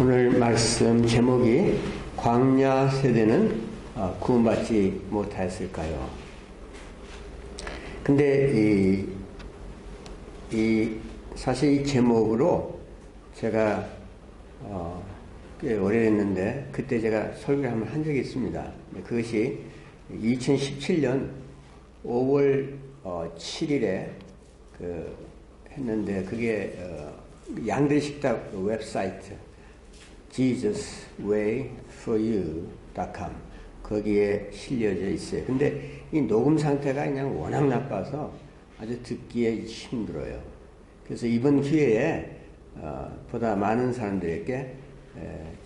오늘 말씀 제목이 광야 세대는 구원받지 못하였을까요? 근데 사실 이 제목으로 제가 꽤 오래됐는데 그때 제가 설교를 한번 한 적이 있습니다. 그것이 2017년 5월 7일에 했는데 그게 양대식탁 웹사이트 jesuswayforyou.com 거기에 실려져 있어요. 근데 이 녹음 상태가 그냥 워낙 나빠서 아주 듣기에 힘들어요. 그래서 이번 기회에 보다 많은 사람들에게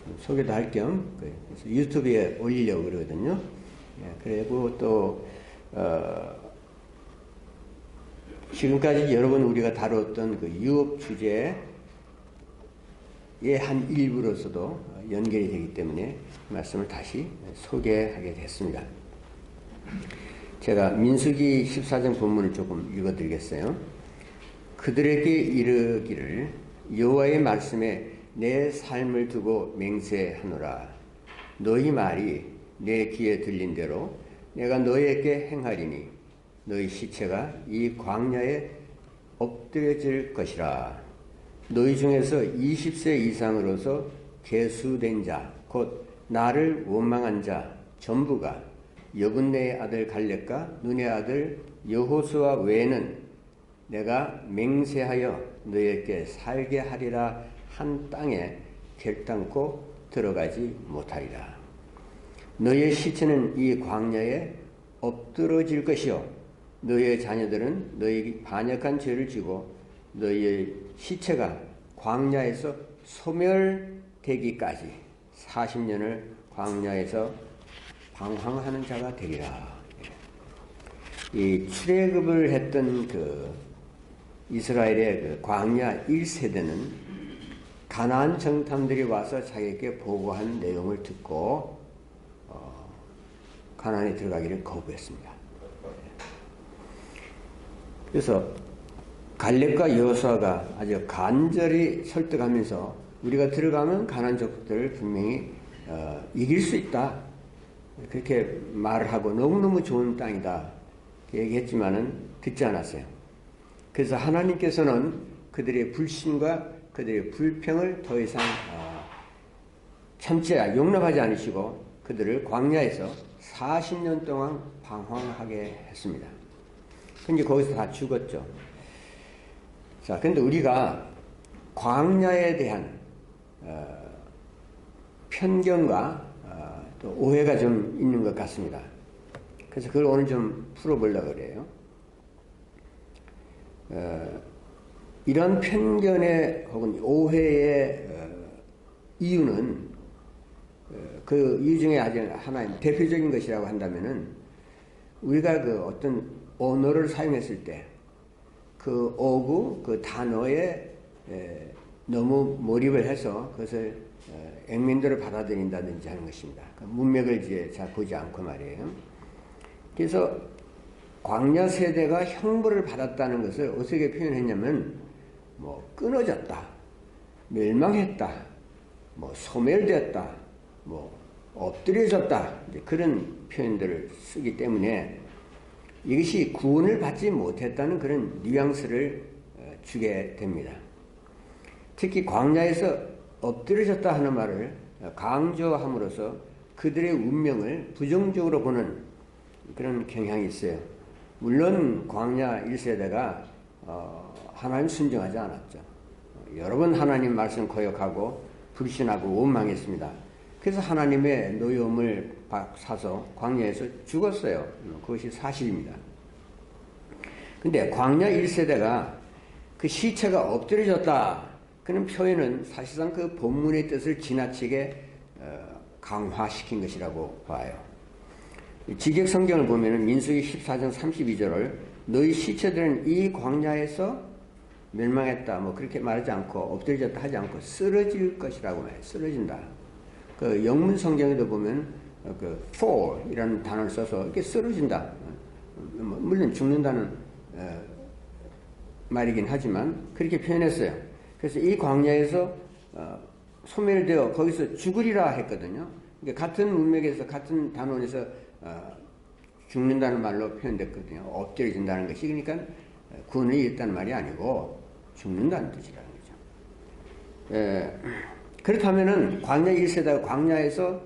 좀 소개도 할 겸 유튜브에 올리려고 그러거든요. 그리고 또 지금까지 여러 번 우리가 다뤘던 그 유업 주제의 한 일부로서도 연결이 되기 때문에 말씀을 다시 소개하게 됐습니다. 제가 민수기 14장 본문을 조금 읽어드리겠어요. 그들에게 이르기를 여호와의 말씀에 내 삶을 두고 맹세하노라. 너희 말이 내 귀에 들린 대로 내가 너희에게 행하리니 너희 시체가 이 광야에 엎드려질 것이라. 너희 중에서 20세 이상으로서 계수된 자, 곧 나를 원망한 자 전부가 여분네의 아들 갈렙과 눈의 아들 여호수아 외에는 내가 맹세하여 너희에게 살게 하리라 한 땅에 결단코 들어가지 못하리라. 너희의 시체는 이 광야에 엎드러질 것이요 너희의 자녀들은 너희 반역한 죄를 지고 너희의 시체가 광야에서 소멸되기까지 40년을 광야에서 방황하는 자가 되리라. 이 출애굽을 했던 이스라엘의 광야 1세대는 가나안 정탐들이 와서 자기에게 보고한 내용을 듣고 가나안에 들어가기를 거부했습니다. 그래서 갈렙과 여호수아가 아주 간절히 설득하면서 우리가 들어가면 가나안 족들을 분명히 이길 수 있다. 그렇게 말을 하고 너무너무 좋은 땅이다. 얘기했지만은 듣지 않았어요. 그래서 하나님께서는 그들의 불신과 그들의 불평을 더 이상 용납하지 않으시고 그들을 광야에서 40년 동안 방황하게 했습니다. 근데 거기서 다 죽었죠. 자, 근데 우리가 광야에 대한 편견과 또 오해가 좀 있는 것 같습니다. 그래서 그걸 오늘 좀 풀어보려고 그래요. 이런 편견의 혹은 오해의 이유는 그 이유 중에 아주 하나의 대표적인 것이라고 한다면은 우리가 어떤 언어를 사용했을 때 그 어구, 그 단어에 너무 몰입을 해서 그것을 액면대로 받아들인다든지 하는 것입니다. 문맥을 이제 잘 보지 않고 말이에요. 그래서 광야 세대가 형벌을 받았다는 것을 어떻게 표현했냐면 끊어졌다, 멸망했다, 소멸되었다, 엎드려졌다, 이제 그런 표현들을 쓰기 때문에 이것이 구원을 받지 못했다는 그런 뉘앙스를 주게 됩니다. 특히 광야에서 엎드려졌다 하는 말을 강조함으로써 그들의 운명을 부정적으로 보는 그런 경향이 있어요. 물론 광야 1세대가 하나님 순종하지 않았죠. 여러 번 하나님 말씀 거역하고 불신하고 원망했습니다. 그래서 하나님의 노여움을 사서 광야에서 죽었어요. 그것이 사실입니다. 근데 광야 1세대가 그 시체가 엎드려졌다 그런 표현은 사실상 그 본문의 뜻을 지나치게 강화시킨 것이라고 봐요. 직역 성경을 보면 민수기 14장 32절을 너희 시체들은 이 광야에서 멸망했다 그렇게 말하지 않고 엎드려졌다 하지 않고 쓰러질 것이라고 말해요. 쓰러진다. 그 영문 성경에도 보면 fall 이라는 단어를 써서 이렇게 쓰러진다. 물론 죽는다는 말이긴 하지만 그렇게 표현했어요. 그래서 이 광야에서 소멸되어 거기서 죽으리라 했거든요. 그러니까 같은 문맥에서 같은 단원에서 죽는다는 말로 표현됐거든요. 엎드려진다는 것이. 그러니까 구원을 잃었다는 말이 아니고 죽는다는 뜻이라는 거죠. 그렇다면은 광야 1세대가 광야에서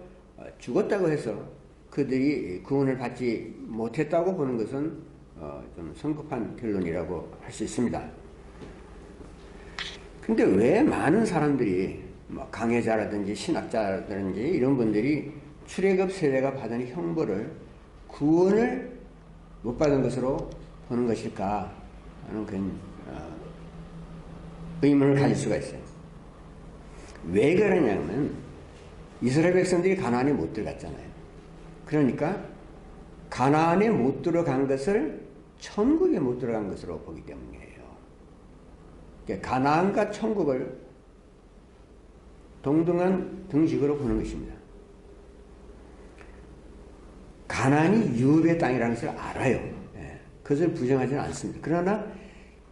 죽었다고 해서 그들이 구원을 받지 못했다고 보는 것은 좀 성급한 결론이라고 할 수 있습니다. 근데 왜 많은 사람들이 뭐 강해자라든지 신학자라든지 이런 분들이 출애굽 세대가 받은 형벌을 구원을 못 받은 것으로 보는 것일까 하는 그런 의문을 가질 수가 있어요. 왜 그러냐면 이스라엘 백성들이 가나안에 못 들어갔잖아요. 그러니까 가나안에 못 들어간 것을 천국에 못 들어간 것으로 보기 때문이에요. 그러니까 가나안과 천국을 동등한 등식으로 보는 것입니다. 가나안이 유업의 땅이라는 것을 알아요. 그것을 부정하지는 않습니다. 그러나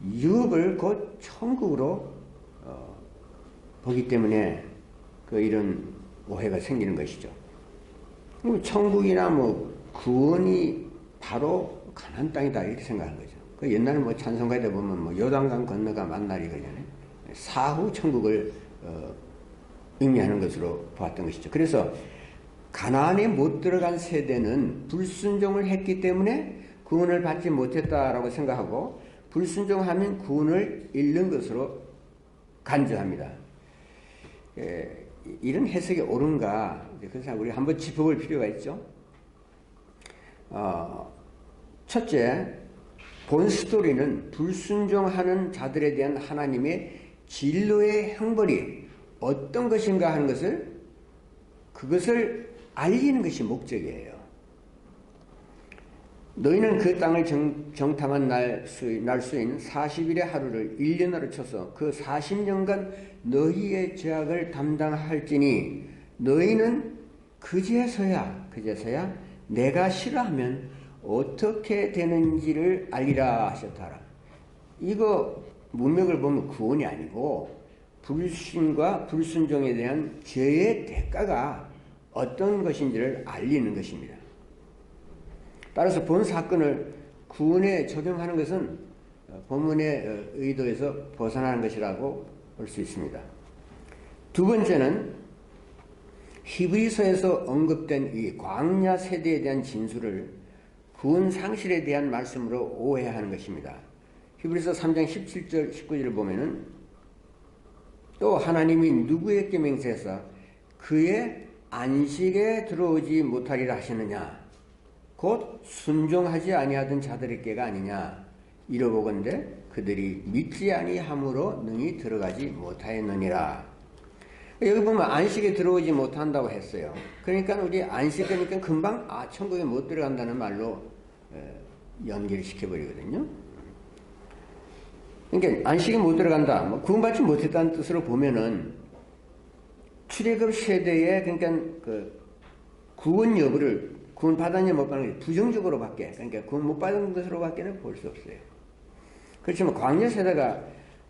유업을 곧 천국으로 보기 때문에 이런 오해가 생기는 것이죠. 천국이나 뭐 구원이 바로 가나안 땅이다 이렇게 생각하는 거죠. 옛날에 뭐 찬송가에 보면 뭐 요단강 건너가 만날이 그잖아요. 사후 천국을 의미하는 것으로 보았던 것이죠. 그래서 가나안에 못 들어간 세대는 불순종을 했기 때문에 구원을 받지 못했다라고 생각하고 불순종하면 구원을 잃는 것으로 간주합니다. 이런 해석이 옳은가? 그래서 우리 한번 짚어볼 필요가 있죠. 첫째, 본 스토리는 불순종하는 자들에 대한 하나님의 진노의 형벌이 어떤 것인가 하는 그것을 알리는 것이 목적이에요. 너희는 그 땅을 정탐한 날수인 40일의 하루를 1년으로 쳐서 그 40년간 너희의 죄악을 담당할지니 너희는 그제서야 내가 싫어하면 어떻게 되는지를 알리라 하셨더라. 이거 문맥을 보면 구원이 아니고 불신과 불순종에 대한 죄의 대가가 어떤 것인지를 알리는 것입니다. 따라서 본 사건을 구원에 적용하는 것은 본문의 의도에서 벗어나는 것이라고 볼 수 있습니다. 두 번째는 히브리서에서 언급된 이 광야 세대에 대한 진술을 구원 상실에 대한 말씀으로 오해하는 것입니다. 히브리서 3장 17절 19절을 보면은 또 하나님이 누구에게 맹세해서 그의 안식에 들어오지 못하리라 하시느냐 곧 순종하지 아니하던 자들에게가 아니냐 이러보건대 그들이 믿지 아니함으로 능히 들어가지 못하였느니라. 여기 보면 안식에 들어오지 못한다고 했어요. 그러니까 우리 안식이니까 금방 천국에 못 들어간다는 말로 연결시켜버리거든요. 그러니까 안식에 못 들어간다, 구원받지 못했다는 뜻으로 보면은 출애굽 세대에 그러니까 구원 여부를 구원 받았냐 못 받은 게 부정적으로밖에, 그러니까 구원 못 받은 것으로밖에는 볼 수 없어요. 그렇지만 광야 세대가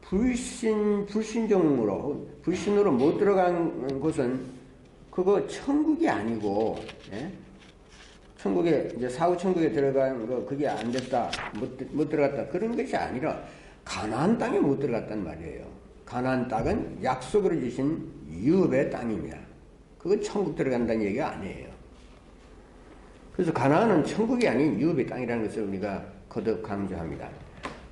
불신으로 못 들어간 곳은 그거 천국이 아니고, 천국에 이제 사후 천국에 들어간 거 그게 안 됐다, 못 들어갔다 그런 것이 아니라 가나안 땅에 못 들어갔단 말이에요. 가나안 땅은 약속으로 주신 유업의 땅입니다. 그건 천국 들어간다는 얘기가 아니에요. 그래서 가나안은 천국이 아닌 유업의 땅이라는 것을 우리가 거듭 강조합니다.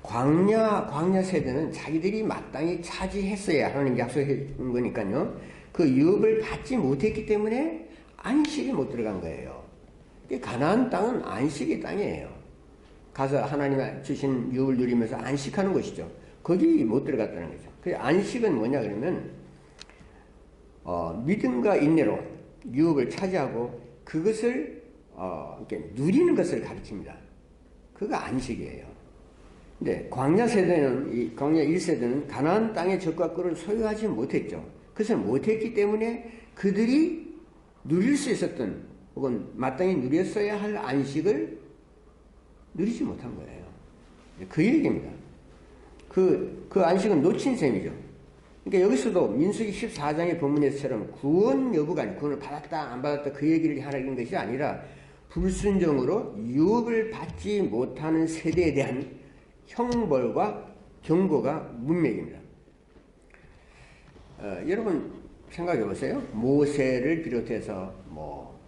광야 세대는 자기들이 마땅히 차지했어야 하는 약속한 거니까요. 그 유업을 받지 못했기 때문에 안식에 못 들어간 거예요. 가나안 땅은 안식의 땅이에요. 가서 하나님 주신 유업을 누리면서 안식하는 것이죠. 거기 못 들어갔다는 거죠. 그 안식은 뭐냐 그러면 믿음과 인내로 유업을 차지하고 그것을 이렇게 누리는 것을 가르칩니다. 그거 안식이에요. 근데 광야 1세대는 가나안 땅의 젖과 꿀을 소유하지 못했죠. 그것을 못했기 때문에 그들이 누릴 수 있었던 혹은 마땅히 누렸어야 할 안식을 누리지 못한 거예요. 그 얘기입니다. 그 안식은 놓친 셈이죠. 그러니까 여기서도 민수기 14장의 본문에서처럼 구원 여부가 아니라 구원을 받았다 안 받았다 그 얘기를 하는 것이 아니라 불순종으로 유업을 받지 못하는 세대에 대한 형벌과 경고가 문맥입니다. 여러분 생각해 보세요. 모세를 비롯해서 뭐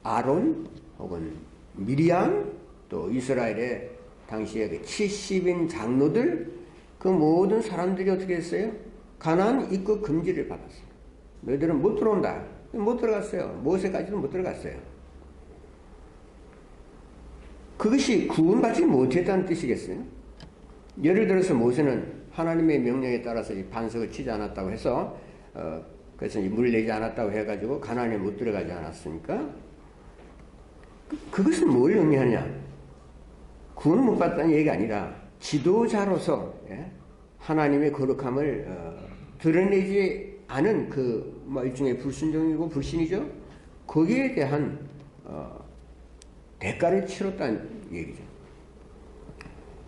아론 혹은 미리암 또 이스라엘의 당시에 그 70인 장로들 그 모든 사람들이 어떻게 했어요? 가나안 입국 금지를 받았어요. 너희들은 못 들어온다. 못 들어갔어요. 모세까지도 못 들어갔어요. 그것이 구원받지 못했다는 뜻이겠어요? 예를 들어서 모세는 하나님의 명령에 따라서 이 반석을 치지 않았다고 해서 그래서 물을 내지 않았다고 해가지고 가나안에 못 들어가지 않았습니까? 그것은 뭘 의미하냐? 구원 못 받다는 얘기가 아니라 지도자로서 하나님의 거룩함을 드러내지 않은 그 뭐 일종의 불순종이고 불신이죠. 거기에 대한 대가를 치렀다는 얘기죠.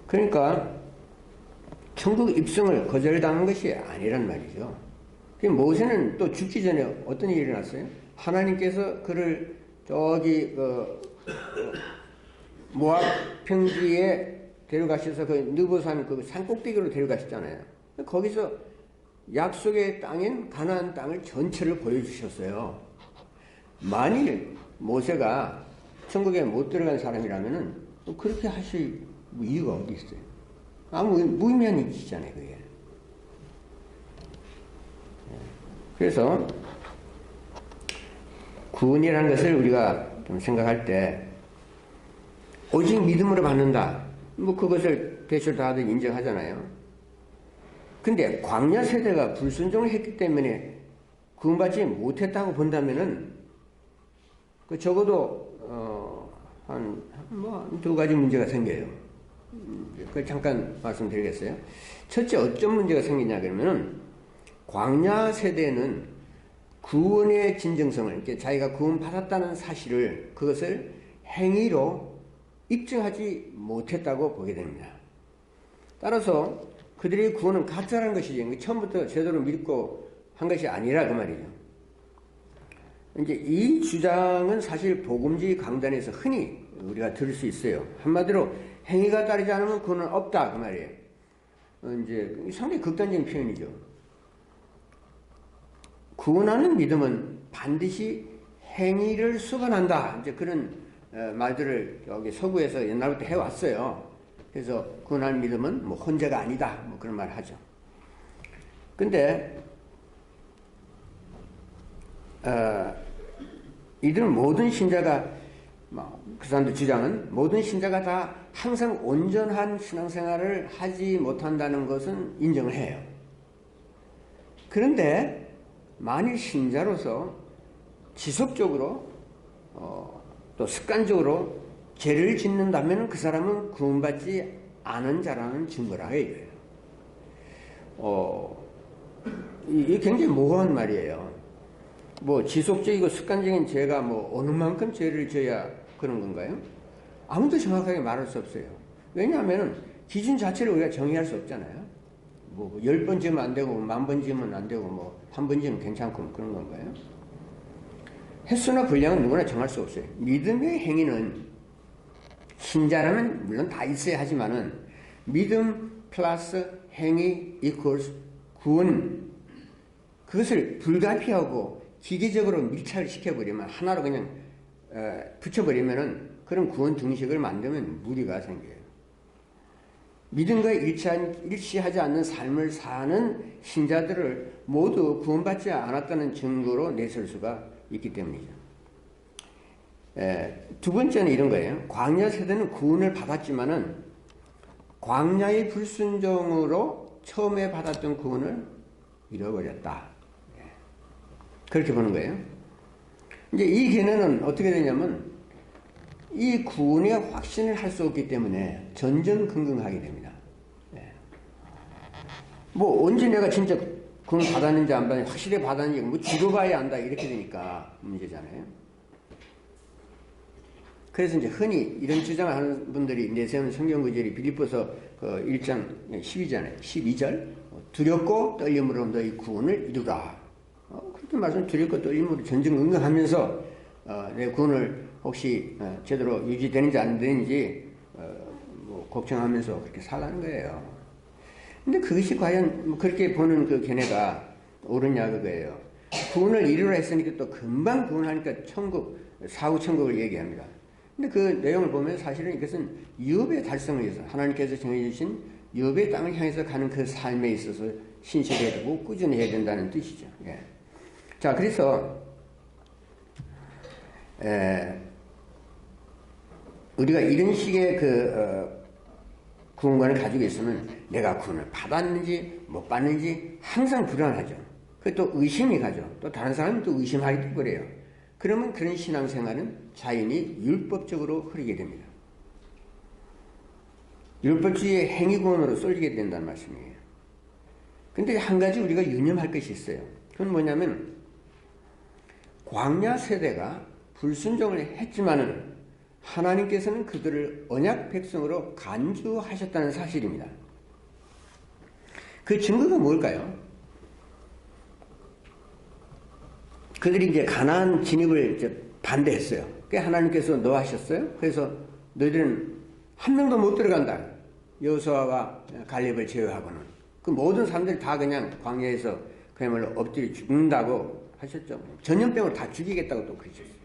그러니까 천국 입성을 거절당한 것이 아니란 말이죠. 모세는 또 죽기 전에 어떤 일이 일어났어요? 하나님께서 그를 저기 모압 평지에 데려가셔서 그 느보산 그 산꼭대기로 데려가셨잖아요. 거기서 약속의 땅인 가나안 땅을 전체를 보여주셨어요. 만일 모세가 천국에 못 들어간 사람이라면은 그렇게 하실 이유가 어디 있어요? 아무 무의미한 일이잖아요, 그게. 그래서 구원이라는 것을 우리가 좀 생각할 때 오직 믿음으로 받는다. 뭐 그것을 대출 다들 인정하잖아요. 근데 광야 세대가 불순종을 했기 때문에 구원받지 못했다고 본다면은 그 적어도 한 뭐 두 가지 문제가 생겨요. 그 잠깐 말씀드리겠어요. 첫째 어떤 문제가 생기냐 그러면은 광야 세대는 구원의 진정성을 이렇게 자기가 구원받았다는 사실을 그것을 행위로 입증하지 못했다고 보게 됩니다. 따라서 그들의 구원은 가짜라는 것이지 처음부터 제대로 믿고 한 것이 아니라 그 말이죠. 이제 이 주장은 사실 복음주의 강단에서 흔히 우리가 들을 수 있어요. 한마디로 행위가 따르지 않으면 구원은 없다 그 말이에요. 이제 상당히 극단적인 표현이죠. 구원하는 믿음은 반드시 행위를 수반한다. 이제 그런 말들을 여기 서구에서 옛날부터 해왔어요. 그래서 구원하는 믿음은 뭐 혼자가 아니다. 뭐 그런 말을 하죠. 근데 이들은 모든 신자가 그 사람들 주장은 모든 신자가 다 항상 온전한 신앙생활을 하지 못한다는 것은 인정을 해요. 그런데 만일 신자로서 지속적으로 또 습관적으로 죄를 짓는다면 그 사람은 구원받지 않은 자라는 증거라 이거예요. 이게 굉장히 모호한 말이에요. 뭐 지속적이고 습관적인 죄가 뭐 어느 만큼 죄를 져야 그런 건가요? 아무도 정확하게 말할 수 없어요. 왜냐하면 기준 자체를 우리가 정의할 수 없잖아요. 뭐 10번 지으면 안 되고 10,000번 지으면 안 되고 뭐 한 번 지으면 괜찮고 그런 건가요? 횟수나 분량은 누구나 정할 수 없어요. 믿음의 행위는 신자라면 물론 다 있어야 하지만은 믿음 플러스 행위 이퀄스 구원 그것을 불가피하고 기계적으로 밀착을 시켜버리면 하나로 그냥 붙여버리면은 그런 구원 등식을 만들면 무리가 생겨요. 믿음과 일치하지 않는 삶을 사는 신자들을 모두 구원받지 않았다는 증거로 내세울 수가 있기 때문이죠. 두 번째는 이런 거예요. 광야 세대는 구원을 받았지만은 광야의 불순종으로 처음에 받았던 구원을 잃어버렸다. 그렇게 보는 거예요. 이제 이 견해는 어떻게 되냐면 이 구원의 확신을 할 수 없기 때문에 전전긍긍하게 됩니다. 뭐 언제 내가 진짜 구원 받았는지 안 받았는지 확실히 받았는지 뭐 죽어봐야 안다 이렇게 되니까 문제잖아요. 그래서 이제 흔히 이런 주장을 하는 분들이 내세우는 성경 구절이 빌립보서 1장 12절 두렵고 떨림으로 너희 구원을 이루라. 그렇게 말씀 두렵고 떨림으로 전전긍긍하면서 내 구원을 혹시 제대로 유지되는지 안 되는지 뭐 걱정하면서 그렇게 살라는 거예요. 근데 그것이 과연 그렇게 보는 그 견해가 옳으냐 그거예요. 구원을 이루라 했으니까 또 금방 구원하니까 천국, 사후 천국을 얘기합니다. 근데 그 내용을 보면 사실은 이것은 유업의 달성을 위해서 하나님께서 정해주신 유업의 땅을 향해서 가는 그 삶에 있어서 신실해야 되고 꾸준히 해야 된다는 뜻이죠. 예. 자, 그래서 우리가 이런 식의 구원관을 가지고 있으면 내가 구원을 받았는지 못 받는지 항상 불안하죠. 또 의심이 가죠. 또 다른 사람이 또 의심하기도 그래요. 그러면 그런 신앙생활은 자연히 율법적으로 흐르게 됩니다. 율법주의의 행위구원으로 쏠리게 된다는 말씀이에요. 근데 한 가지 우리가 유념할 것이 있어요. 그건 뭐냐면 광야 세대가 불순종을 했지만은 하나님께서는 그들을 언약 백성으로 간주하셨다는 사실입니다. 그 증거가 뭘까요? 그들이 이제 가나안 진입을 이제 반대했어요. 그게 하나님께서 노하셨어요. 그래서 너희들은 한 명도 못 들어간다. 여호수아와 갈렙을 제외하고는. 그 모든 사람들이 다 그냥 광야에서 그야말로 엎드려 죽는다고 하셨죠. 전염병으로 다 죽이겠다고 또 그러셨어요.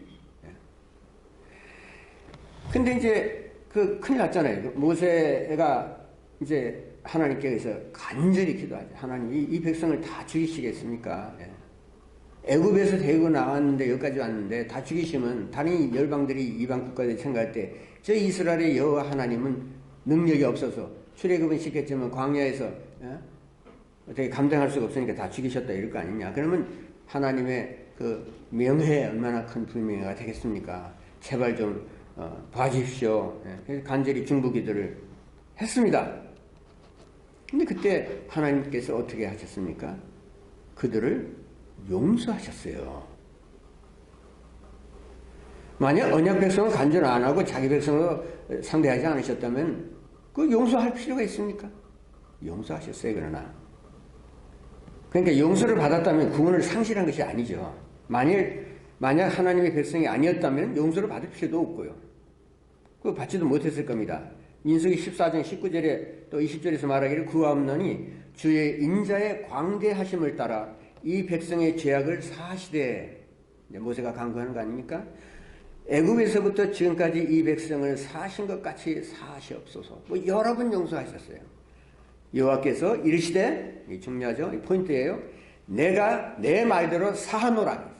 근데 이제 큰일 났잖아요. 모세가 이제 하나님께서 간절히 기도하죠. 하나님 이 백성을 다 죽이시겠습니까? 애굽에서 데리고 나왔는데 여기까지 왔는데 다 죽이시면 다른 열방들이 이방 국가들이 생각할 때 저 이스라엘의 여호와 하나님은 능력이 없어서 출애굽은 시켰지만 광야에서 어떻게 감당할 수가 없으니까 다 죽이셨다 이럴 거 아니냐. 그러면 하나님의 그 명예 얼마나 큰 불명예가 되겠습니까? 제발 좀 봐주십시오. 그래서 간절히 중보기도를 했습니다. 근데 그때 하나님께서 어떻게 하셨습니까? 그들을 용서하셨어요. 만약 언약 백성은 간절 안 하고 자기 백성으로 상대하지 않으셨다면 그 용서할 필요가 있습니까? 용서하셨어요. 그러나 그러니까 용서를 받았다면 구원을 상실한 것이 아니죠. 만약 하나님의 백성이 아니었다면 용서를 받을 필요도 없고요. 그거 받지도 못했을 겁니다. 민수기 14장 19절에 또 20절에서 말하기를 구하옵노니 주의 인자의 광대하심을 따라 이 백성의 죄악을 사하시되, 모세가 강구하는 거 아닙니까? 애굽에서부터 지금까지 이 백성을 사하신 것 같이 사하시옵소서. 뭐 여러 번 용서하셨어요. 여호와께서 이르시되, 이 중요하죠? 이 포인트예요. 내가 내 말대로 사하노라.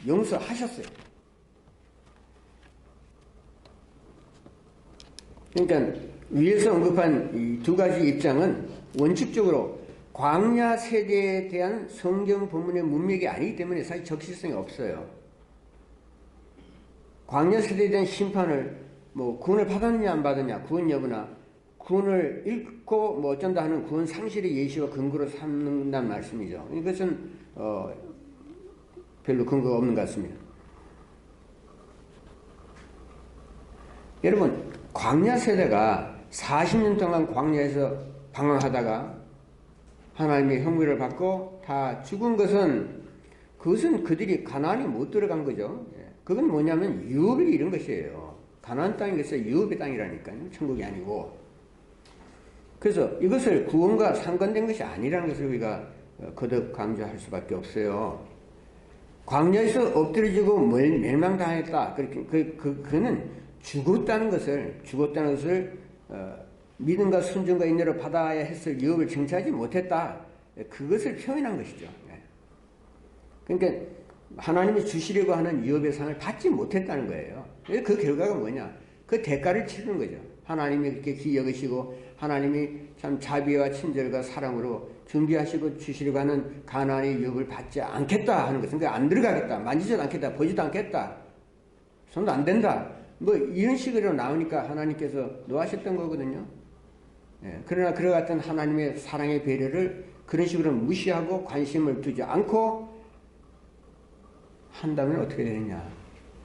용서하셨어요. 그러니까 위에서 언급한 이 두 가지 입장은 원칙적으로 광야 세대에 대한 성경 본문의 문맥이 아니기 때문에 사실 적시성이 없어요. 광야 세대에 대한 심판을 뭐 구원을 받았느냐 안 받았느냐, 구원 여부나 구원을 잃고 뭐 어쩐다 하는 구원 상실의 예시와 근거로 삼는다는 말씀이죠. 이것은 별로 근거가 없는 것 같습니다. 여러분, 광야 세대가 40년 동안 광야에서 방황하다가 하나님의 형벌을 받고 다 죽은 것은 그들이 가나안에 못 들어간 거죠. 그건 뭐냐면 유업을 잃은 것이에요. 가나안 땅이 그래서 유업의 땅이라니까요. 천국이 아니고. 그래서 이것을 구원과 상관된 것이 아니라는 것을 우리가 거듭 강조할 수밖에 없어요. 광야에서 엎드려지고 멸망당했다. 그는 죽었다는 것을 믿음과 순종과 인내로 받아야 했을 유업을 정치하지 못했다. 그것을 표현한 것이죠. 그러니까 하나님이 주시려고 하는 유업의 상을 받지 못했다는 거예요. 그 결과가 뭐냐? 그 대가를 치르는 거죠. 하나님이 그렇게 귀히 여기시고 하나님이 참 자비와 친절과 사랑으로 준비하시고 주시려고 하는 가나안의 유업을 받지 않겠다 하는 것은 안 들어가겠다. 만지지도 않겠다. 보지도 않겠다. 손도 안 된다. 뭐 이런 식으로 나오니까 하나님께서 노하셨던 거거든요. 그러나 그와 같은 하나님의 사랑의 배려를 그런 식으로 무시하고 관심을 두지 않고 한다면 어떻게 되느냐.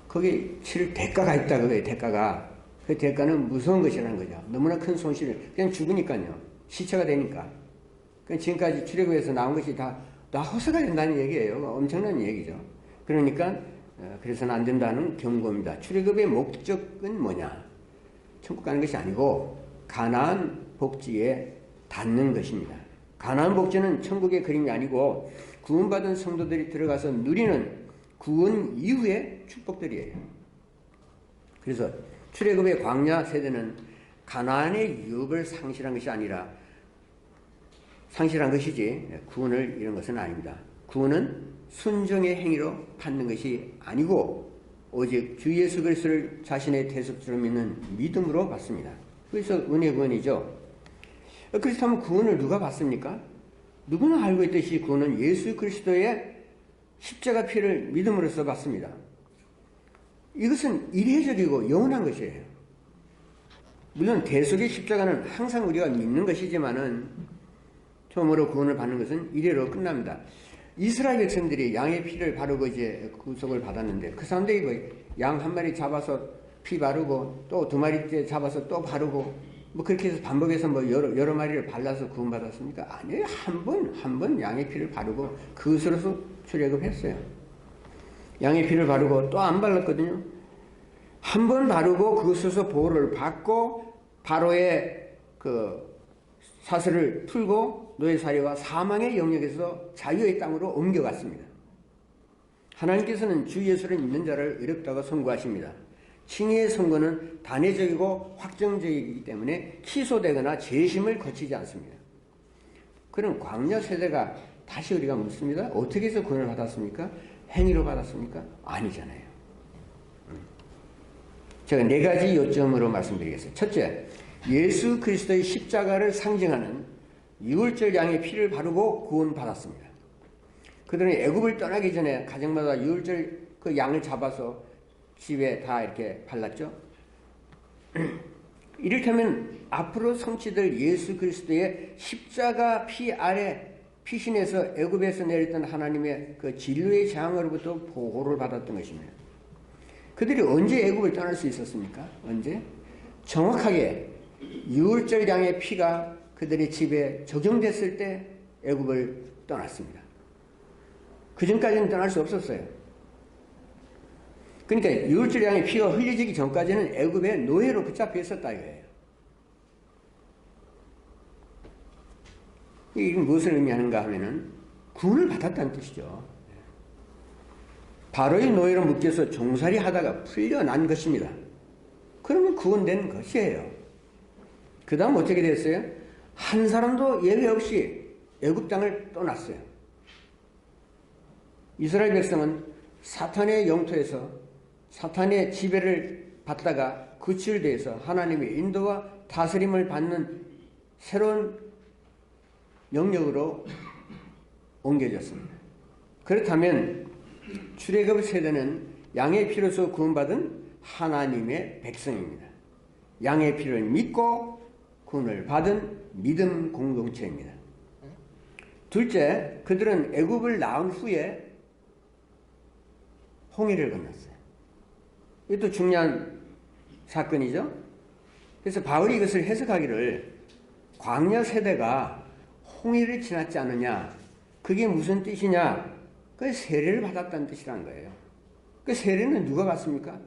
거기에 치를 대가가 있다. 그거예요. 대가가. 그 대가는 무서운 것이라는 거죠. 너무나 큰 손실을. 그냥 죽으니까요. 시체가 되니까. 지금까지 출애굽에서 나온 것이 다 허사가 된다는 얘기예요. 엄청난 얘기죠. 그러니까 그래서는 안 된다는 경고입니다. 출애굽의 목적은 뭐냐? 천국 가는 것이 아니고 가나안 복지에 닿는 것입니다. 가나안 복지는 천국의 그림이 아니고 구원받은 성도들이 들어가서 누리는 구원 이후의 축복들이에요. 그래서 출애굽의 광야 세대는 가나안의 유업을 상실한 것이 아니라 상실한 것이지 구원을 잃은 것은 아닙니다. 구원은 순종의 행위로 받는 것이 아니고 오직 주 예수 그리스도를 자신의 대속주로 믿는 믿음으로 받습니다. 그래서 은혜 구원이죠. 그렇다면 구원을 누가 받습니까? 누구나 알고 있듯이 구원은 예수 그리스도의 십자가 피를 믿음으로써 받습니다. 이것은 이례적이고 영원한 것이에요. 물론 대속의 십자가는 항상 우리가 믿는 것이지만은 처음으로 구원을 받는 것은 이래로 끝납니다. 이스라엘 백성들이 양의 피를 바르고 이제 구속을 받았는데 그 사람들이 양 한 마리 잡아서 피 바르고 또 두 마리째 잡아서 또 바르고 뭐 그렇게 해서 반복해서 뭐 여러 마리를 발라서 구원받았습니까? 아니에요. 한 번 양의 피를 바르고 그것으로서 출애굽했어요. 양의 피를 바르고 또 안 발랐거든요. 한 번 바르고 그것에서 보호를 받고 바로의 그 사슬을 풀고 노예살이와 사망의 영역에서 자유의 땅으로 옮겨갔습니다. 하나님께서는 주 예수를 믿는 자를 의롭다고 선고하십니다. 칭의의 선고는 단회적이고 확정적이기 때문에 취소되거나 재심을 거치지 않습니다. 그럼 광야 세대가 다시 우리가 묻습니다. 어떻게 해서 구원을 받았습니까? 행위로 받았습니까? 아니잖아요. 제가 4가지 요점으로 말씀드리겠습니다. 첫째, 예수 그리스도의 십자가를 상징하는 유월절 양의 피를 바르고 구원받았습니다. 그들은 애굽을 떠나기 전에 가정마다 유월절 그 양을 잡아서 집에 다 이렇게 발랐죠. 이를테면 앞으로 성취될 예수 그리스도의 십자가 피 아래 피신해서 애굽에서 내렸던 하나님의 그 진료의 재앙으로부터 보호를 받았던 것입니다. 그들이 언제 애굽을 떠날 수 있었습니까? 언제? 정확하게 유월절 양의 피가 그들의 집에 적용됐을 때 애굽을 떠났습니다. 그 전까지는 떠날 수 없었어요. 그러니까 유월절 양의 피가 흘려지기 전까지는 애굽의 노예로 붙잡혀 있었다 이거예요. 이게 무엇을 의미하는가 하면은 구원을 받았다는 뜻이죠. 바로의 노예로 묶여서 종살이 하다가 풀려난 것입니다. 그러면 구원된 것이에요. 그 다음 어떻게 됐어요? 한 사람도 예외 없이 애굽 땅을 떠났어요. 이스라엘 백성은 사탄의 영토에서 사탄의 지배를 받다가 구출돼서 하나님의 인도와 다스림을 받는 새로운 영역으로 옮겨졌습니다. 그렇다면 출애굽 세대는 양의 피로서 구원받은 하나님의 백성입니다. 양의 피를 믿고 구원을 받은 믿음 공동체입니다. 둘째, 그들은 애굽을 나온 후에 홍해를 건넜어요. 이것도 중요한 사건이죠. 그래서 바울이 이것을 해석하기를 광야 세대가 홍해를 지났지 않느냐, 그게 무슨 뜻이냐, 그 세례를 받았다는 뜻이라는 거예요. 그 세례는 누가 받습니까?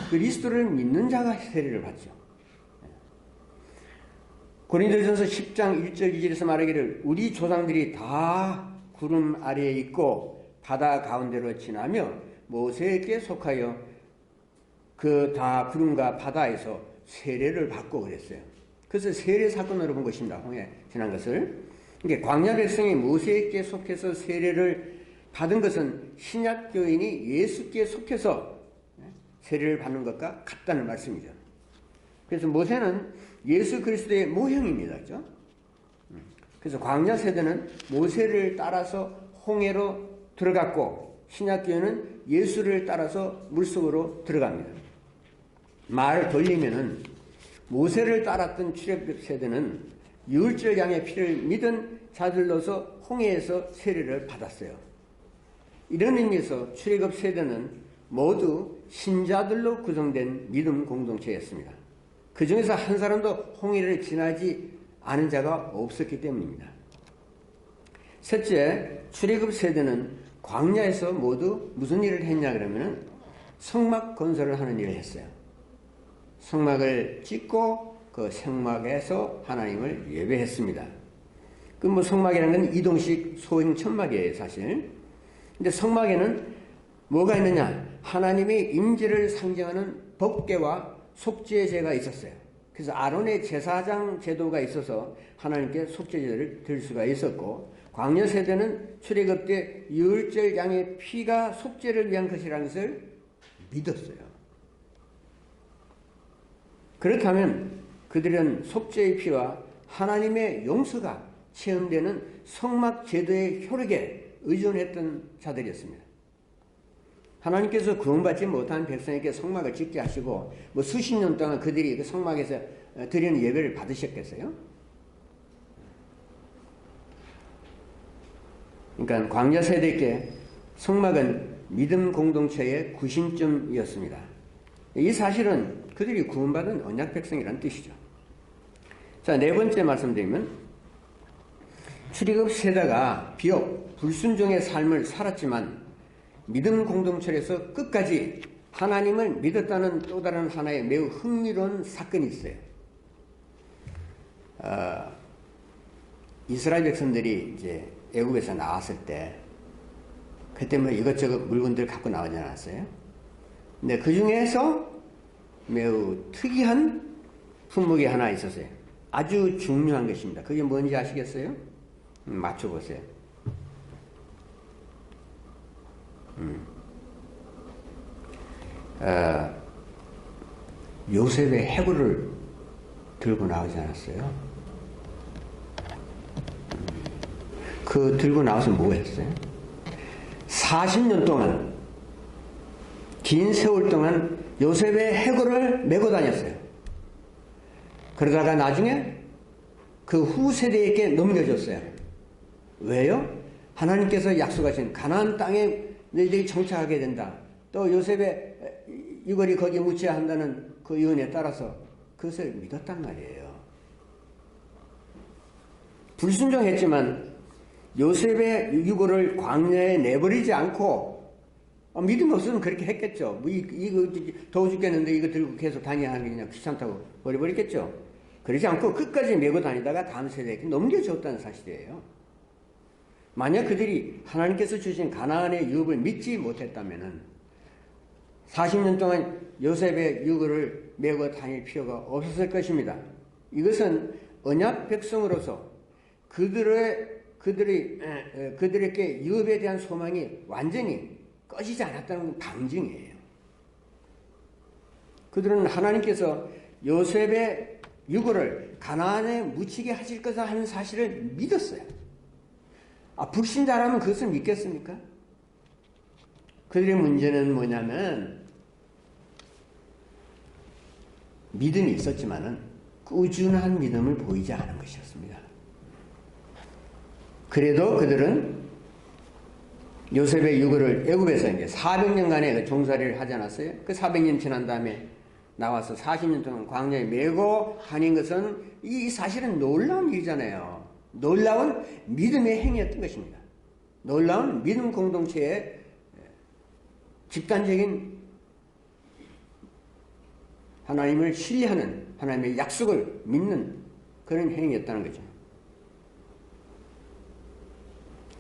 그리스도를 믿는 자가 세례를 받죠. 고린도전서 10장 1절 2절에서 말하기를 우리 조상들이 다 구름 아래에 있고 바다 가운데로 지나며 모세에게 속하여 그 다 구름과 바다에서 세례를 받고 그랬어요. 그래서 세례 사건으로 본 것입니다. 홍해 지난 것을. 그러니까 광야 백성이 모세에게 속해서 세례를 받은 것은 신약 교인이 예수께 속해서 세례를 받는 것과 같다는 말씀이죠. 그래서 모세는 예수 그리스도의 모형입니다. 그렇죠? 그래서 광야 세대는 모세를 따라서 홍해로 들어갔고 신약 교인은 예수를 따라서 물속으로 들어갑니다. 말을 돌리면은 모세를 따랐던 출애굽 세대는 유월절 양의 피를 믿은 자들로서 홍해에서 세례를 받았어요. 이런 의미에서 출애굽 세대는 모두 신자들로 구성된 믿음 공동체였습니다. 그 중에서 한 사람도 홍해를 지나지 않은 자가 없었기 때문입니다. 셋째, 출애굽 세대는 광야에서 모두 무슨 일을 했냐 그러면은 성막 건설을 하는 일을 했어요. 성막을 짓고 그 성막에서 하나님을 예배했습니다. 그 뭐 성막이라는 건 이동식 소형 천막이에요, 사실. 근데 성막에는 뭐가 있느냐? 하나님의 임재를 상징하는 법궤와 속죄제가 있었어요. 그래서 아론의 제사장 제도가 있어서 하나님께 속죄제를 드릴 수가 있었고, 광야 세대는 출애굽 때 유월절 양의 피가 속죄를 위한 것이라는 것을 믿었어요. 그렇다면 그들은 속죄의 피와 하나님의 용서가 체험되는 성막 제도의 효력에 의존했던 자들이었습니다. 하나님께서 구원받지 못한 백성에게 성막을 짓게 하시고 뭐 수십 년 동안 그들이 그 성막에서 드리는 예배를 받으셨겠어요? 그러니까 광야 세대께 성막은 믿음 공동체의 구심점이었습니다. 이 사실은 그들이 구원받은 언약 백성이라는 뜻이죠. 자, 네 번째 말씀드리면 출애굽 세대가 비록 불순종의 삶을 살았지만 믿음 공동체에서 끝까지 하나님을 믿었다는 또 다른 하나의 매우 흥미로운 사건이 있어요. 이스라엘 백성들이 이제 애국에서 나왔을 때 그때 뭐 이것저것 물건들 갖고 나오지 않았어요? 근데 그 중에서 매우 특이한 품목이 하나 있었어요. 아주 중요한 것입니다. 그게 뭔지 아시겠어요? 맞춰보세요. 요셉의 해골을 들고 나오지 않았어요? 그 들고 나와서 뭐 했어요? 40년 동안, 긴 세월 동안 요셉의 해골을 메고 다녔어요. 그러다가 나중에 그 후세대에게 넘겨줬어요. 왜요? 하나님께서 약속하신 가나안 땅에 너희들이 정착하게 된다. 또 요셉의 유골이 거기에 묻혀야 한다는 그 유언에 따라서 그것을 믿었단 말이에요. 불순종했지만 요셉의 유골을 광야에 내버리지 않고 믿음이 없으면 그렇게 했겠죠. 뭐 이거 더워 죽겠는데 이거 들고 계속 다녀야 하는 게 그냥 귀찮다고 버려버리겠죠. 그러지 않고 끝까지 메고 다니다가 다음 세대에게 넘겨줬다는 사실이에요. 만약 그들이 하나님께서 주신 가나안의 유업을 믿지 못했다면 40년 동안 요셉의 유골을 메고 다닐 필요가 없었을 것입니다. 이것은 언약 백성으로서 그들에게 유업에 대한 소망이 완전히 꺼지지 않았다는 방증이에요. 그들은 하나님께서 요셉의 유골을 가나안에 묻히게 하실 것을 하는 사실을 믿었어요. 불신자라면 그것을 믿겠습니까? 그들의 문제는 뭐냐면 믿음이 있었지만은 꾸준한 믿음을 보이지 않은 것이었습니다. 그래도 그들은 요셉의 유골을 애굽에서 이제 400년간의 종살이를 하지 않았어요? 그 400년 지난 다음에 나와서 40년 동안 광야에 메고 다닌 것은 이 사실은 놀라운 일이잖아요. 놀라운 믿음의 행위였던 것입니다. 놀라운 믿음 공동체의 집단적인 하나님을 신뢰하는 하나님의 약속을 믿는 그런 행위였다는 거죠.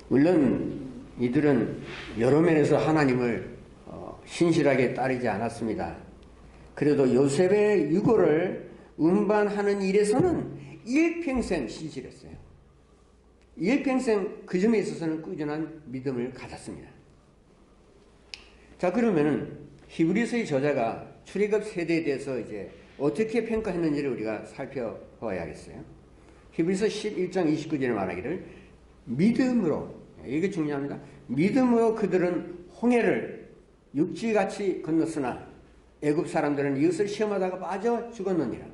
물론 이들은 여러 면에서 하나님을 신실하게 따르지 않았습니다. 그래도 요셉의 유골을 운반하는 일에서는 일평생 신실했어요. 일평생 그 점에 있어서는 꾸준한 믿음을 가졌습니다. 자, 그러면은 히브리서의 저자가 출애굽 세대에 대해서 이제 어떻게 평가했는지를 우리가 살펴봐야겠어요. 히브리서 11장 29절에 말하기를 믿음으로, 이게 중요합니다. 믿음으로 그들은 홍해를 육지같이 건넜으나 애굽 사람들은 이것을 시험하다가 빠져 죽었느니라.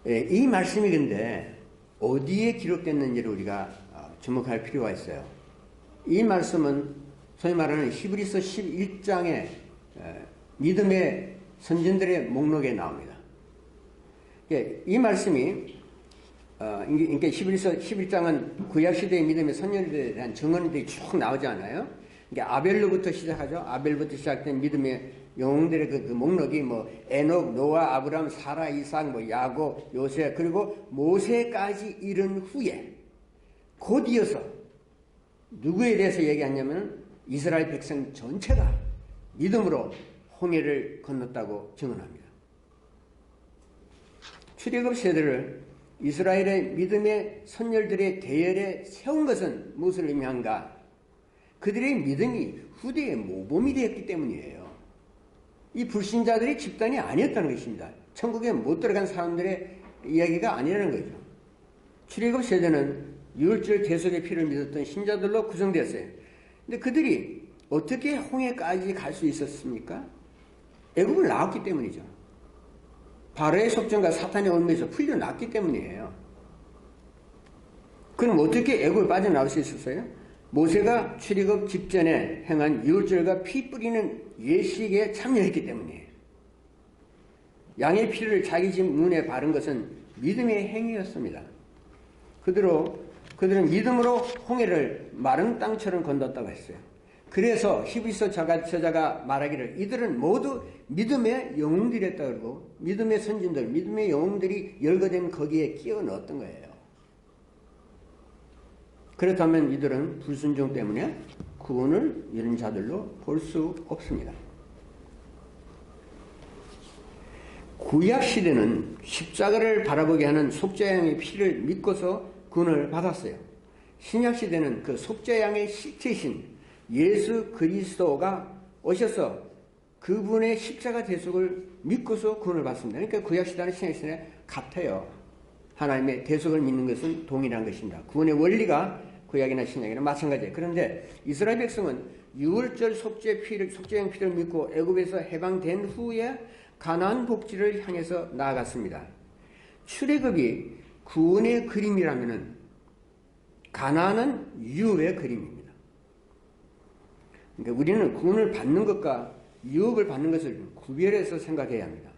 이 말씀이 근데 어디에 기록됐는지를 우리가 주목할 필요가 있어요. 이 말씀은 소위 말하는 히브리서 11장의 믿음의 선진들의 목록에 나옵니다. 이 말씀이 그러니까 11장은 구약시대의 믿음의 선열에 대한 증언들이 쭉 나오잖아요. 그러니까 아벨로부터 시작하죠. 아벨부터 시작된 믿음의 영웅들의 그 목록이 뭐 에녹, 노아, 아브람, 사라, 이삭, 뭐 야곱, 요셉, 그리고 모세까지 이른 후에 곧 이어서 누구에 대해서 얘기하냐면 이스라엘 백성 전체가 믿음으로 홍해를 건넜다고 증언합니다. 출애굽 세대를 이스라엘의 믿음의 선열들의 대열에 세운 것은 무엇을 의미한가? 그들의 믿음이 후대의 모범이 되었기 때문이에요. 이 불신자들이 집단이 아니었다는 것입니다. 천국에 못 들어간 사람들의 이야기가 아니라는 거죠. 출애굽 세대는 유월절 대속의 피를 믿었던 신자들로 구성되었어요. 근데 그들이 어떻게 홍해까지 갈 수 있었습니까? 애굽을 나왔기 때문이죠. 바로의 속전과 사탄의 올무에서 풀려났기 때문이에요. 그럼 어떻게 애굽을 빠져나올 수 있었어요? 모세가 출애굽 직전에 행한 유월절과 피 뿌리는 예식에 참여했기 때문이에요. 양의 피를 자기 집 문에 바른 것은 믿음의 행위였습니다. 그들은 믿음으로 홍해를 마른 땅처럼 건넜다고 했어요. 그래서 히브리서 저자가 말하기를 이들은 모두 믿음의 영웅들이었다고 그러고 믿음의 선진들, 믿음의 영웅들이 열거된 거기에 끼워 넣었던 거예요. 그렇다면 이들은 불순종 때문에 구원을 이룬 자들로 볼 수 없습니다. 구약시대는 십자가를 바라보게 하는 속죄양의 피를 믿고서 구원을 받았어요. 신약시대는 그 속죄양의 실체이신 예수 그리스도가 오셔서 그분의 십자가 대속을 믿고서 구원을 받습니다. 그러니까 구약시대는 신약시대는 같아요. 하나님의 대속을 믿는 것은 동일한 것입니다. 구원의 원리가 구약이나 신약이나 마찬가지예요. 그런데 이스라엘 백성은 유월절 속죄양 피를 믿고 애굽에서 해방된 후에 가나안 복지를 향해서 나아갔습니다. 출애굽이 구원의 그림이라면은 가나안은 유업의 그림입니다. 그러니까 우리는 구원을 받는 것과 유업을 받는 것을 구별해서 생각해야 합니다.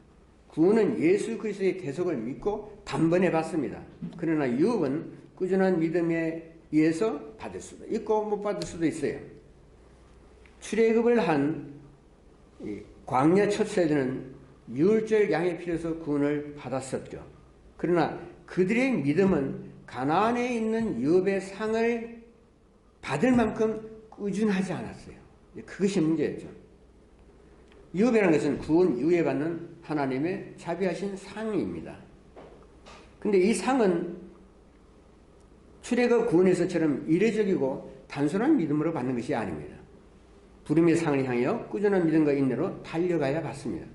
구원은 예수 그리스도의 대속을 믿고 단번에 받습니다. 그러나 유업은 꾸준한 믿음에 의해서 받을 수도 있고 못 받을 수도 있어요. 출애굽을 한 광야 첫 세대는 유월절 양의 피로서 구원을 받았었죠. 그러나 그들의 믿음은 가나안에 있는 유업의 상을 받을 만큼 꾸준하지 않았어요. 그것이 문제였죠. 유업이라는 것은 구원 이후에 받는 하나님의 자비하신 상입니다. 근데 이 상은 출애굽 구원에서처럼 이례적이고 단순한 믿음으로 받는 것이 아닙니다. 부름의 상을 향하여 꾸준한 믿음과 인내로 달려가야 받습니다.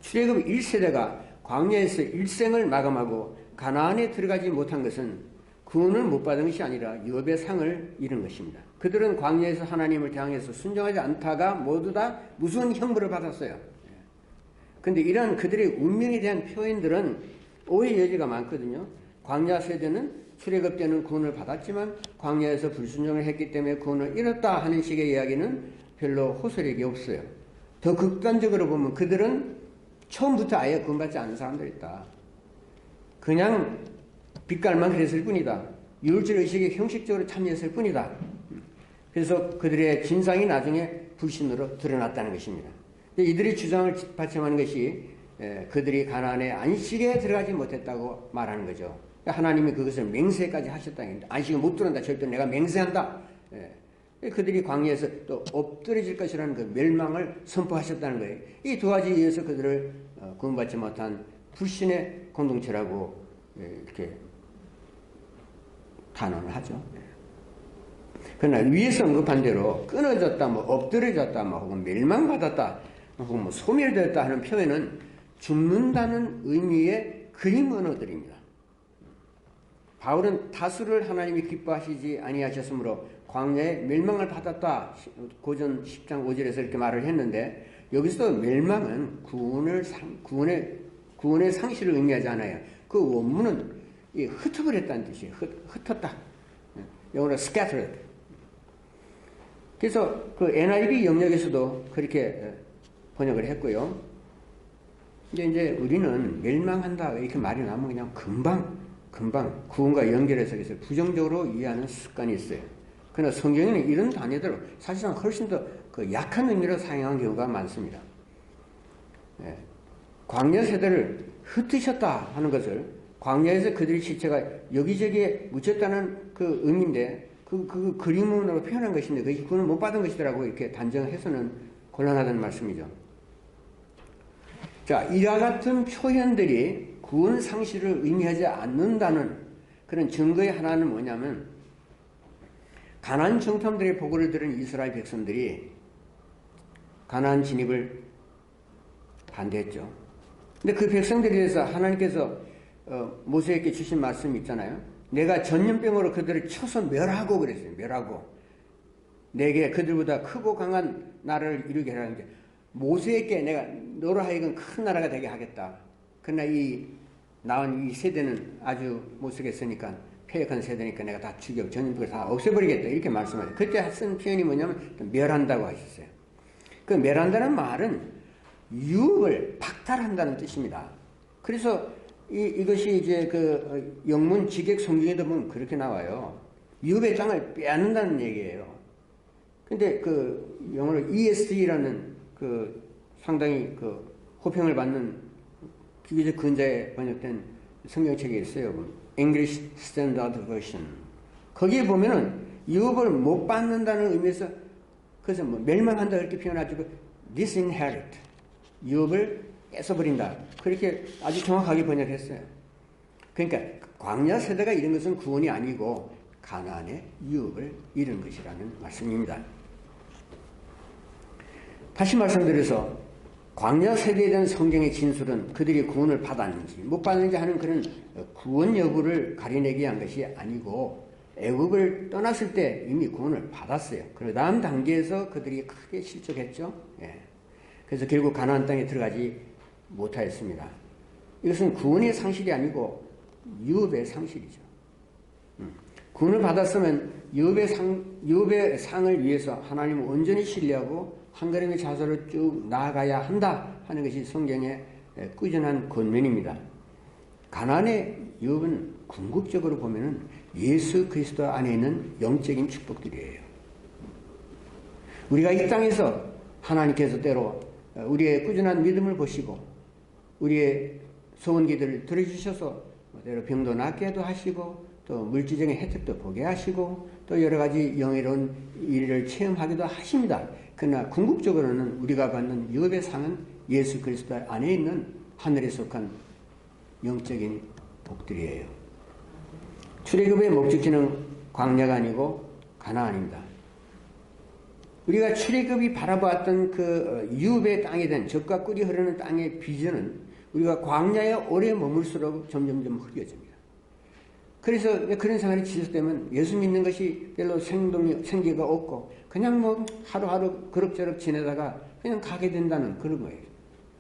출애굽 1세대가 광야에서 일생을 마감하고 가나안에 들어가지 못한 것은 구원을 못 받은 것이 아니라 유업의 상을 잃은 것입니다. 그들은 광야에서 하나님을 대항해서 순종하지 않다가 모두 다 무서운 형벌을 받았어요. 그런데 이러한 그들의 운명에 대한 표현들은 오해 여지가 많거든요. 광야 세대는 출애굽 때는 구원을 받았지만 광야에서 불순종을 했기 때문에 구원을 잃었다 하는 식의 이야기는 별로 호소력이 없어요. 더 극단적으로 보면 그들은 처음부터 아예 구원받지 않은 사람들이다. 그냥 빛깔만 그랬을 뿐이다. 유월절 의식에 형식적으로 참여했을 뿐이다. 그래서 그들의 진상이 나중에 불신으로 드러났다는 것입니다. 이들의 주장을 받침하는 것이 그들이 가나안의 안식에 들어가지 못했다고 말하는 거죠. 하나님이 그것을 맹세까지 하셨다는 게 안식을 못 들어간다. 절대 내가 맹세한다. 그들이 광야에서 또 엎드려질 것이라는 그 멸망을 선포하셨다는 거예요. 이 두 가지에 의해서 그들을 구원받지 못한 불신의 공동체라고 이렇게 단언을 하죠. 그러나 위에서 언급한 대로 끊어졌다, 뭐 엎드려졌다, 뭐 혹은 멸망받았다, 혹은 뭐 소멸되었다 하는 표현은 죽는다는 의미의 그림 언어들입니다. 바울은 다수를 하나님이 기뻐하시지 아니하셨으므로 광야에 멸망을 받았다. 고전 10장 5절에서 이렇게 말을 했는데 여기서도 멸망은 구원의 상실을 의미하지 않아요. 그 원문은 흩어버렸다는 뜻이에요. 흩었다. 영어로 scattered. 그래서 그 NIV 영역에서도 그렇게 번역을 했고요. 이제 우리는 멸망한다 이렇게 말이 나오면 그냥 금방 금방 구원과 연결해서 그래서 부정적으로 이해하는 습관이 있어요. 그러나 성경에는 이런 단어들을 사실상 훨씬 더 그 약한 의미로 사용한 경우가 많습니다. 예. 광야 세대를 흩으셨다 하는 것을 광야에서 그들의 시체가 여기저기에 묻혔다는 그 의미인데 그 그림으로 표현한 것인데 그 구원을 못 받은 것이더라고 이렇게 단정해서는 곤란하다는 말씀이죠. 자, 이와 같은 표현들이 구원 상실을 의미하지 않는다는 그런 증거의 하나는 뭐냐면 가나안 정탐들의 보고를 들은 이스라엘 백성들이 가나안 진입을 반대했죠. 근데 그 백성들에 대해서 하나님께서 모세에게 주신 말씀이 있잖아요. 내가 전염병으로 그들을 쳐서 멸하고 그랬어요. 멸하고 내게 그들보다 크고 강한 나라를 이루게 하라는 게 모세에게 내가 너로 하여금 큰 나라가 되게 하겠다. 그러나 나온 이 세대는 아주 못쓰겠으니까 폐역한 세대니까 내가 다 죽여 전염병을 다 없애버리겠다 이렇게 말씀하세요. 그때 쓴 표현이 뭐냐면 멸한다고 하셨어요. 그 멸한다는 말은 유업을 박탈한다는 뜻입니다. 그래서 이것이 이제 그 영문 직역 성경에도 보면 그렇게 나와요. 유업의 땅을 빼앗는다는 얘기예요. 근데 그 영어로 ESV라는 그 상당히 그 호평을 받는 기계적 근자에 번역된 성경책이 있어요. English Standard Version. 거기에 보면은 유업을 못 받는다는 의미에서 그래서 뭐 멸망한다 이렇게 표현하지고 disinherit 유업을 뺏어버린다 그렇게 아주 정확하게 번역했어요. 그러니까 광야 세대가 이런 것은 구원이 아니고 가나안의 유업을 잃은 것이라는 말씀입니다. 다시 말씀드려서 광야 세대에 대한 성경의 진술은 그들이 구원을 받았는지 못 받았는지 하는 그런 구원 여부를 가려내기 위한 것이 아니고 애굽을 떠났을 때 이미 구원을 받았어요. 그 다음 단계에서 그들이 크게 실족했죠. 예. 그래서 결국 가나안 땅에 들어가지 못하였습니다. 이것은 구원의 상실이 아니고 유업의 상실이죠. 구원을 받았으면 유업의 상을 위해서 하나님을 온전히 신뢰하고 한 걸음의 자세로 쭉 나아가야 한다 하는 것이 성경의 꾸준한 권면입니다. 가나안의 유업은 궁극적으로 보면은 예수 그리스도 안에 있는 영적인 축복들이에요. 우리가 이 땅에서 하나님께서 때로 우리의 꾸준한 믿음을 보시고 우리의 소원기들을 들어주셔서 때로 병도 낫게도 하시고 또 물질적인 혜택도 보게 하시고 또 여러 가지 영예로운 일을 체험하기도 하십니다. 그러나 궁극적으로는 우리가 받는 유업의 상은 예수 그리스도 안에 있는 하늘에 속한 영적인 복들이에요. 출애굽의 목적지는 광야가 아니고 가나안입니다. 우리가 출애굽이 바라보았던 그 유업의 땅에 대한 젖과 꿀이 흐르는 땅의 비전은 우리가 광야에 오래 머물수록 점점점 흐려집니다. 그래서 그런 생활이 지속되면 예수 믿는 것이 별로 생기가 없고 그냥 뭐 하루하루 그럭저럭 지내다가 그냥 가게 된다는 그런 거예요.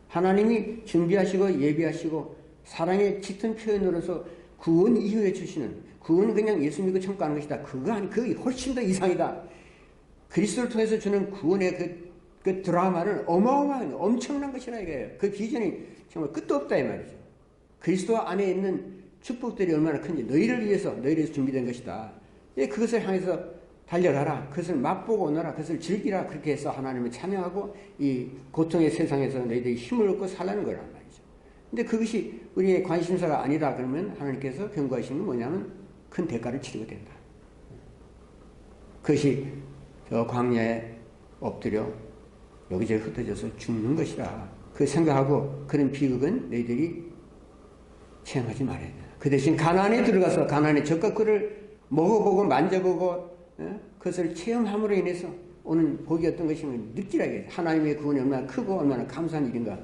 하나님이 준비하시고 예비하시고 사랑의 짙은 표현으로서 구원 이후에 주시는 구원은 그냥 예수 믿고 천국 가는 것이다. 그거 아니, 그게 훨씬 더 이상이다. 그리스도를 통해서 주는 구원의 그 드라마는 어마어마한 엄청난 것이라 이거예요. 그 비전이 정말 끝도 없다 이 말이죠. 그리스도 안에 있는 축복들이 얼마나 큰지 너희를 위해서 준비된 것이다. 그것을 향해서 달려가라. 그것을 맛보고 오너라. 그것을 즐기라. 그렇게 해서 하나님을 찬양하고 이 고통의 세상에서 너희들이 힘을 얻고 살라는 거란 말이죠. 근데 그것이 우리의 관심사가 아니다 그러면 하나님께서 경고하시는 건 뭐냐면 큰 대가를 치르게 된다. 그것이 저 광야에 엎드려 여기저기 흩어져서 죽는 것이다. 그 생각하고 그런 비극은 너희들이 체험하지 말아야 된다. 그 대신 가나안에 들어가서 가나안의 젖과 꿀을 먹어보고 만져보고 그것을 체험함으로 인해서 오는 복이 어떤 것이면 느끼라게 하나님의 구원이 얼마나 크고 얼마나 감사한 일인가.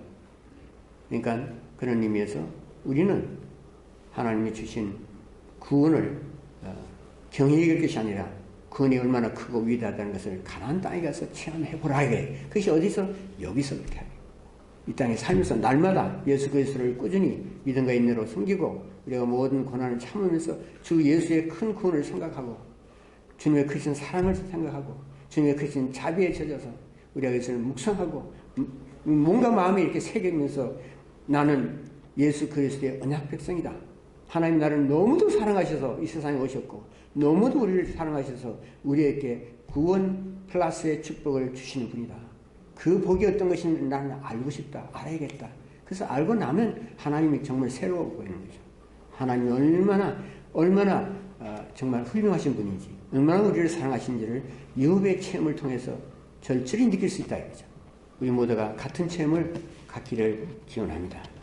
그러니까 그런 의미에서 우리는 하나님이 주신 구원을 경히 여길 것이 아니라 구원이 얼마나 크고 위대하다는 것을 가나안 땅에 가서 체험해보라 이게. 그것이 어디서? 여기서 그렇게 하게. 이 땅에 살면서 날마다 예수 그리스도를 꾸준히 믿음과 인내로 섬기고 우리가 모든 고난을 참으면서 주 예수의 큰 구원을 생각하고 주님의 크신 사랑을 생각하고 주님의 크신 자비에 젖어서 우리가 그것을 묵상하고 뭔가 마음에 이렇게 새기면서 나는 예수 그리스도의 언약 백성이다. 하나님 나를 너무도 사랑하셔서 이 세상에 오셨고 너무도 우리를 사랑하셔서 우리에게 구원 플러스의 축복을 주시는 분이다. 그 복이 어떤 것인지 나는 알고 싶다. 알아야겠다. 그래서 알고 나면 하나님이 정말 새로워 보이는 거죠. 하나님이 얼마나 정말 훌륭하신 분인지, 얼마나 우리를 사랑하신지를 욥의 체험을 통해서 절실히 느낄 수 있다 이거죠. 우리 모두가 같은 체험을 갖기를 기원합니다.